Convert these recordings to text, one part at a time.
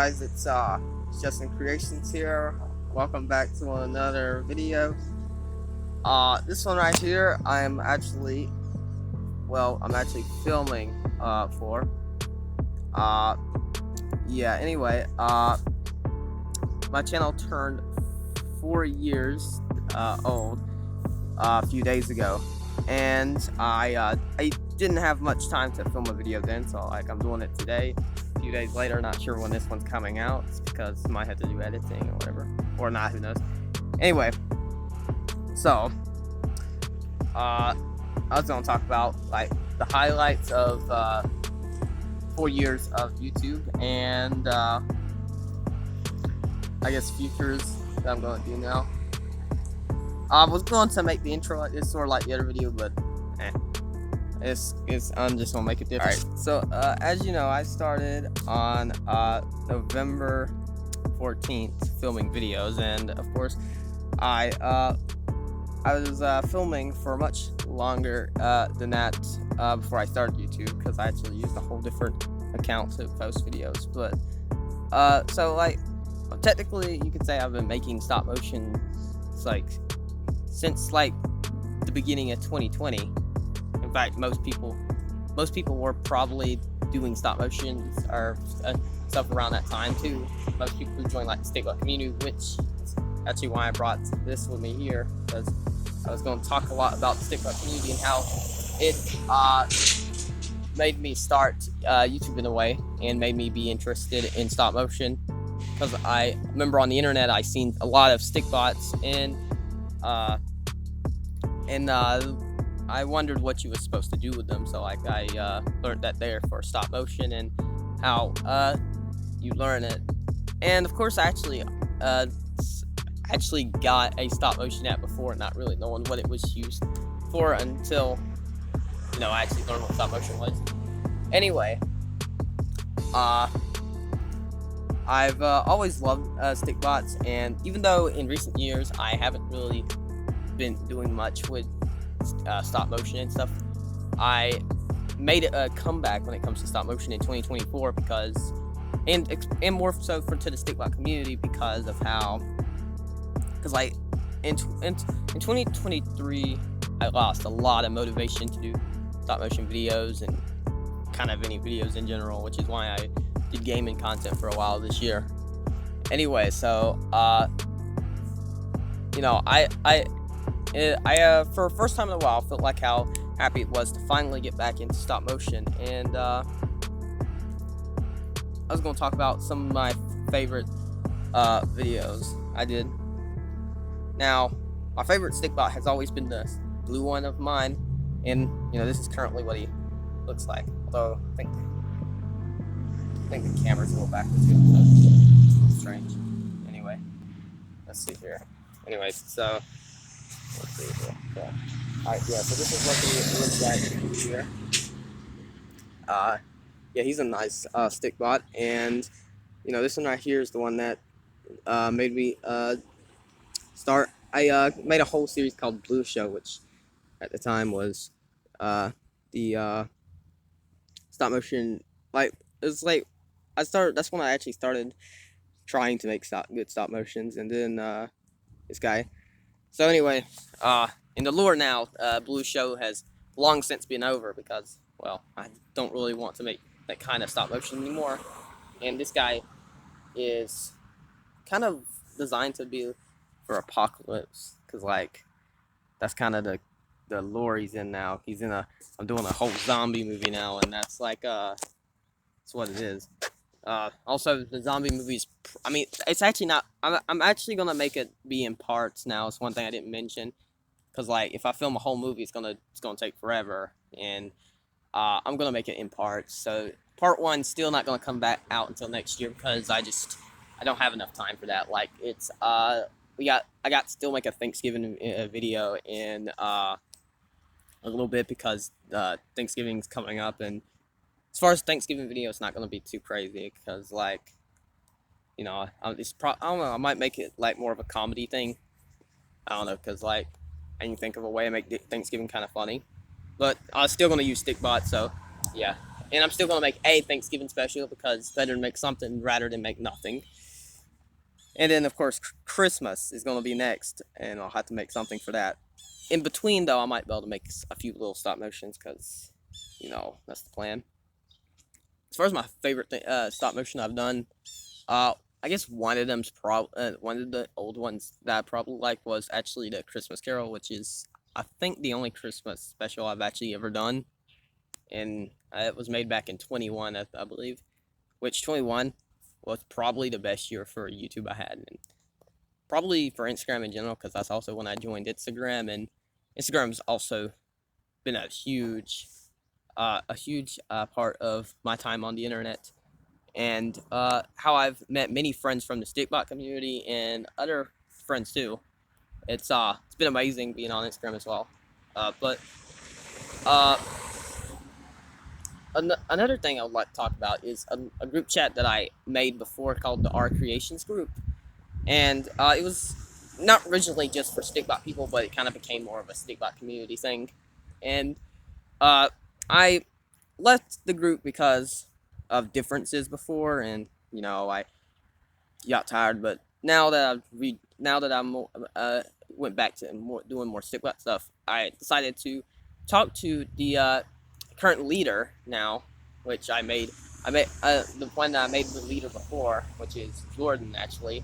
guys, it's Justin Creations here. Welcome back to another video. This one right here, I'm actually filming for. Anyway, my channel turned 4 years old a few days ago, and I didn't have much time to film a video then, so I'm doing it today. A few days later, not sure when this one's coming out. It's because I might have to do editing or whatever, or not, who knows. Anyway, so I was gonna talk about the highlights of 4 years of YouTube, and I guess futures that I'm gonna do now. I was going to make the intro like this, sort of like the other video, but I'm just gonna make it different. Alright, so as you know, I started on November 14th filming videos, and of course I was filming for much longer than that before I started YouTube, because I actually used a whole different account to post videos. But so technically you could say I've been making stop motion since the beginning of 2020. In fact, most people were probably doing stop motion or stuff around that time too. Most people who joined the stick-up community, which is actually why I brought this with me here, because I was going to talk a lot about the stick-up community and how it made me start YouTube in a way, and made me be interested in stop motion. Because I remember on the internet I seen a lot of stick bots, and I wondered what you was supposed to do with them. So I learned that there for stop motion and how you learn it. And of course, I actually got a stop motion app before, not really knowing what it was used for until I actually learned what stop motion was. Anyway, I've always loved stick bots, and even though in recent years I haven't really been doing much with stop motion and stuff, I made a comeback when it comes to stop motion in 2024 because, and more so to the stickbot community, because of how, in 2023 I lost a lot of motivation to do stop motion videos and kind of any videos in general, which is why I did gaming content for a while this year. Anyway, so I for the first time in a while felt like how happy it was to finally get back into stop motion, and I was going to talk about some of my favorite videos I did. Now, my favorite stickbot has always been the blue one of mine, and this is currently what he looks like. Although I think the camera's a little backwards here, so it's strange. Anyway, let's see here. Anyways, so let's see here. Alright, yeah, so this is what he looks like here. Yeah, he's a nice stick bot, and this one right here is the one that made me start. I made a whole series called Blue Show, which at the time was the stop motion. That's when I actually started trying to make good stop motions, and then this guy. So anyway, in the lore now, Blue Show has long since been over because, well, I don't really want to make that kind of stop motion anymore. And this guy is kind of designed to be for apocalypse, because that's kind of the lore he's in now. I'm doing a whole zombie movie now, and that's that's what it is. Also, the zombie movies, it's actually not, I'm actually gonna make it be in parts now. It's one thing I didn't mention, because if I film a whole movie, it's gonna take forever, and I'm gonna make it in parts. So part one's still not gonna come back out until next year, because I don't have enough time for that. I got to still make a Thanksgiving video in a little bit, because Thanksgiving's coming up, and as far as Thanksgiving video, it's not going to be too crazy, because I don't know, I might make it more of a comedy thing. I don't know, because I can think of a way to make Thanksgiving kind of funny, but I'm still going to use stickbot. So yeah, And I'm still going to make a Thanksgiving special because it's better to make something rather than make nothing. And then, of course, Christmas is going to be next, and I'll have to make something for that. In between, though, I might be able to make a few little stop motions because, that's the plan. As far as my favorite stop motion I've done, I guess one of them's one of the old ones that I probably like was actually the Christmas Carol, which is, I think, the only Christmas special I've actually ever done. And it was made back in 21, I believe, which 21 was probably the best year for YouTube I had, and probably for Instagram in general, because that's also when I joined Instagram, and Instagram's also been a huge part of my time on the internet, and how I've met many friends from the Stickbot community and other friends too. It's been amazing being on Instagram as well. But another thing I would like to talk about is a group chat that I made before called the R Creations group, and it was not originally just for Stickbot people, but it kind of became more of a Stickbot community thing, and I left the group because of differences before, and I got tired. But now that I went back to doing more Stickbot stuff, I decided to talk to the current leader now, which I made the one that I made the leader before, which is Jordan. Actually,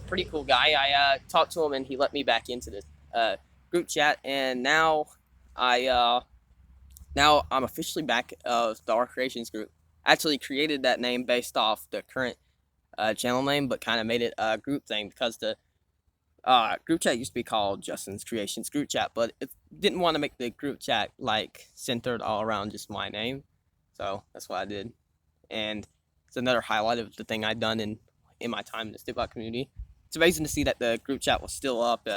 pretty cool guy. I talked to him, and he let me back into the group chat, and now I'm officially back of the R Creations group. I actually created that name based off the current channel name, but kind of made it a group thing because the group chat used to be called Justin's Creations group chat, but it didn't want to make the group chat like centered all around just my name, so that's what I did. And it's another highlight of the thing I'd done in my time in the Stickbot community. It's amazing to see that the group chat was still up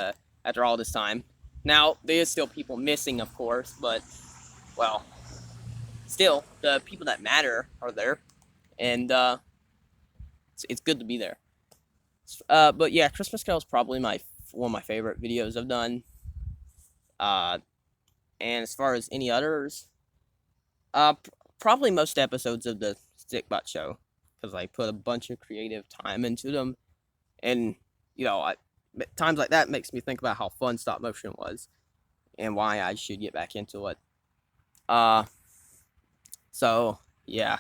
after all this time. Now there is still people missing, of course, but well, still the people that matter are there, and it's good to be there. But yeah, Christmas Carol is probably one of my favorite videos I've done. And as far as any others, probably most episodes of the Stickbot show, because I put a bunch of creative time into them, and times like that makes me think about how fun stop motion was, and why I should get back into it. So yeah,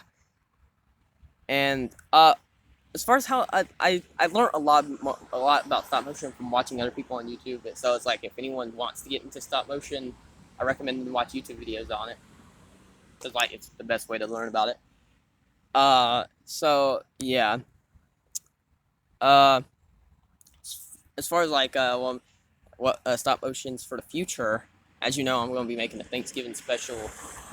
and as far as how I learned a lot about stop motion from watching other people on YouTube. So it's like if anyone wants to get into stop motion, I recommend them to watch YouTube videos on it. Cause like it's the best way to learn about it. So yeah. As far as like what stop motions for the future, as you know, I'm going to be making a Thanksgiving special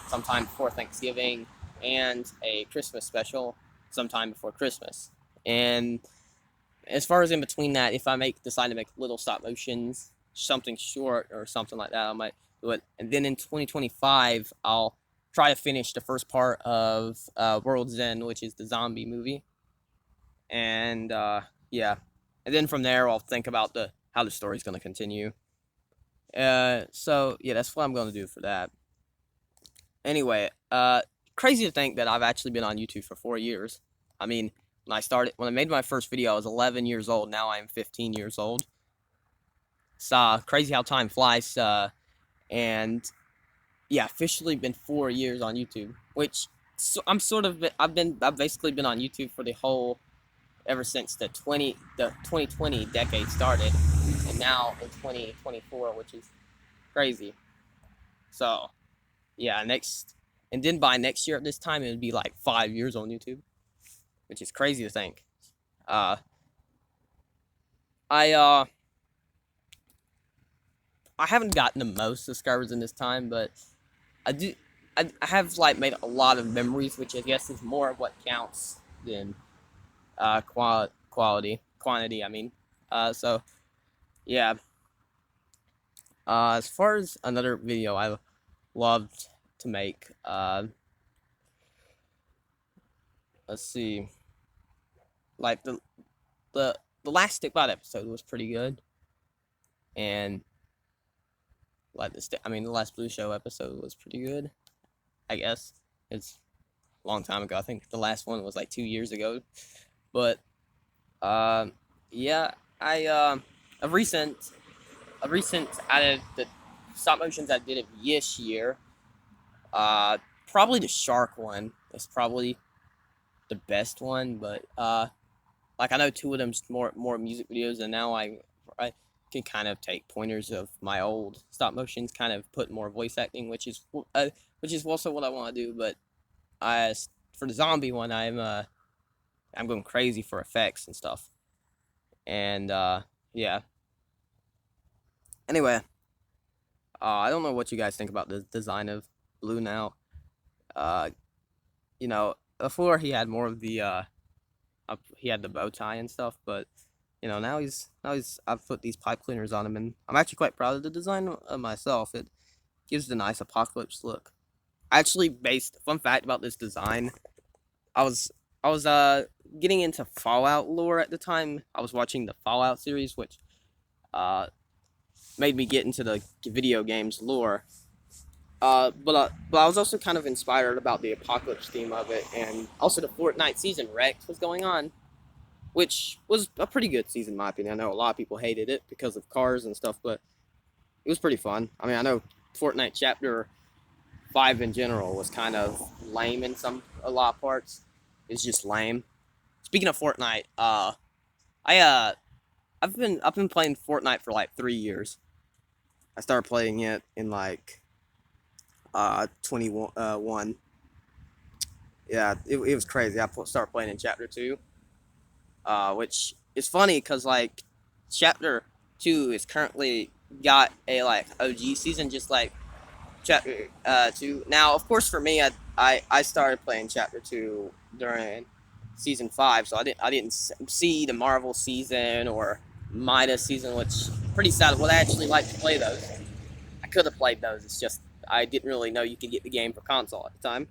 sometime before Thanksgiving, and a Christmas special sometime before Christmas. And as far as in between that, if I decide to make little stop motions, something short or something like that, I might do it. And then in 2025, I'll try to finish the first part of World's End, which is the zombie movie. And yeah, and then from there, I'll think about how the story's going to continue. So yeah, that's what I'm going to do for that. Anyway, crazy to think that I've actually been on YouTube for 4 years. I mean, when I made my first video, I was 11 years old. Now I'm 15 years old. It's crazy how time flies. And yeah, officially been 4 years on YouTube, which I've basically been on YouTube for the whole, ever since the 2020 decade started, and now in 2024, which is crazy. So yeah, and then by next year at this time, it would be like 5 years on YouTube, which is crazy to think. I haven't gotten the most subscribers in this time, but I have like made a lot of memories, which I guess is more of what counts than quantity. I mean, so yeah. As far as another video I loved to make, let's see, like the last Stickbot episode was pretty good, and like the last Blue Show episode was pretty good, I guess. It's a long time ago. I think the last one was like 2 years ago. But yeah, I a recent out of the stop motions I did it this year. Probably the shark one is probably the best one, but like I know two of them's more music videos, and now I can kind of take pointers of my old stop motions, kind of put more voice acting, which is also what I want to do. But for the zombie one, I'm going crazy for effects and stuff, and yeah. Anyway, I don't know what you guys think about the design of Blue now. Uh, you know, before he had more of the he had the bow tie and stuff, but now he's I've put these pipe cleaners on him, and I'm actually quite proud of the design myself. It gives the nice apocalypse look. I actually based fun fact about this design. I was getting into Fallout lore at the time. I was watching the Fallout series, which made me get into the video games lore. But I was also kind of inspired about the apocalypse theme of it, and also the Fortnite season Rex was going on, which was a pretty good season in my opinion. I know a lot of people hated it because of cars and stuff, but it was pretty fun. I mean, I know Fortnite Chapter 5 in general was kind of lame in a lot of parts. It's just lame. Speaking of Fortnite, I've been playing Fortnite for like 3 years. I started playing it in like 21. Yeah, it was crazy. I started playing in Chapter 2, which is funny because like Chapter 2 is currently got a like OG season, just like Chapter 2. Now, of course, for me, I started playing Chapter 2 during Season 5, so I didn't see the Marvel season or Midas season, which is pretty sad. Would I actually like to play those? I could have played those. It's just I didn't really know you could get the game for console at the time.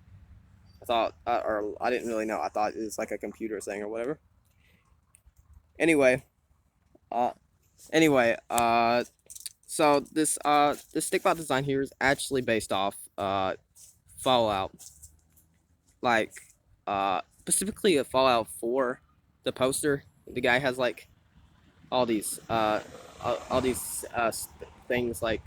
I thought, or I didn't really know. I thought it was like a computer thing or whatever. Anyway, so this stickbot design here is actually based off Fallout, like specifically a Fallout 4. The poster, the guy has like all these things like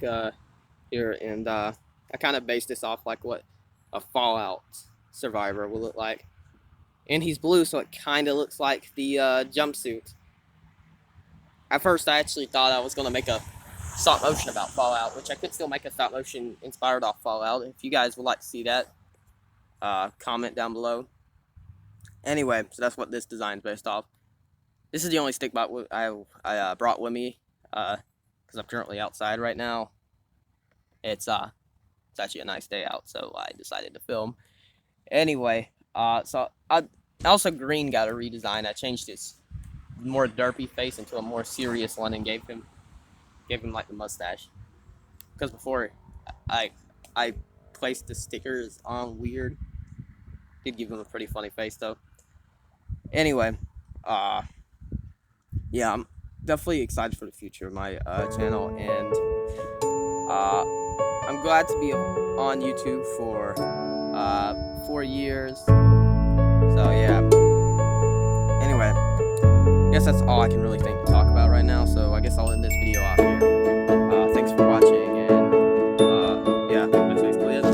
here, and I kind of based this off like what a Fallout survivor will look like. And he's blue, so it kind of looks like the jumpsuit. At first, I actually thought I was going to make a stop motion about Fallout, which I could still make a stop motion inspired off Fallout. If you guys would like to see that, comment down below. Anyway, so that's what this design is based off. This is the only stickbot I brought with me, because I'm currently outside right now. It's actually a nice day out, so I decided to film. Anyway, so also Green got a redesign. I changed his more derpy face into a more serious one and gave him like the mustache. Because before I placed the stickers on weird. Did give him a pretty funny face though. Anyway, yeah, I'm definitely excited for the future of my channel, and I'm glad to be on YouTube for 4 years. So yeah. Anyway, I guess that's all I can really think to talk about right now. So I guess I'll end this video off here. Thanks for watching, and yeah, that's basically it.